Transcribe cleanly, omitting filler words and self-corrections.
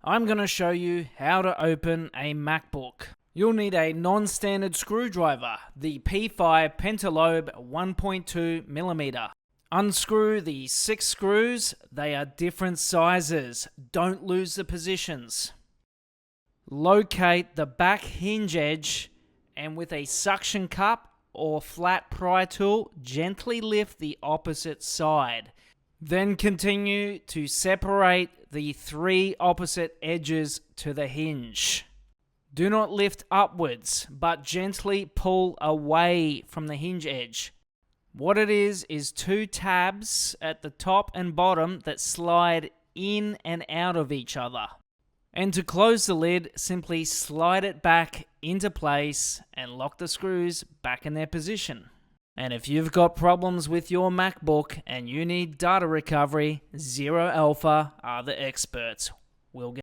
I'm going to show you how to open a MacBook. You'll need a non-standard screwdriver, the P5 pentalobe 1.2mm. Unscrew the 6 screws, they are different sizes. Don't lose the positions. Locate the back hinge edge and with a suction cup or flat pry tool, gently lift the opposite side. Then continue to separate the 3 opposite edges to the hinge. Do not lift upwards, but gently pull away from the hinge edge. What it is 2 tabs at the top and bottom that slide in and out of each other. And to close the lid, simply slide it back into place and lock the screws back in their position. And if you've got problems with your MacBook and you need data recovery, Zero Alpha are the experts. We'll get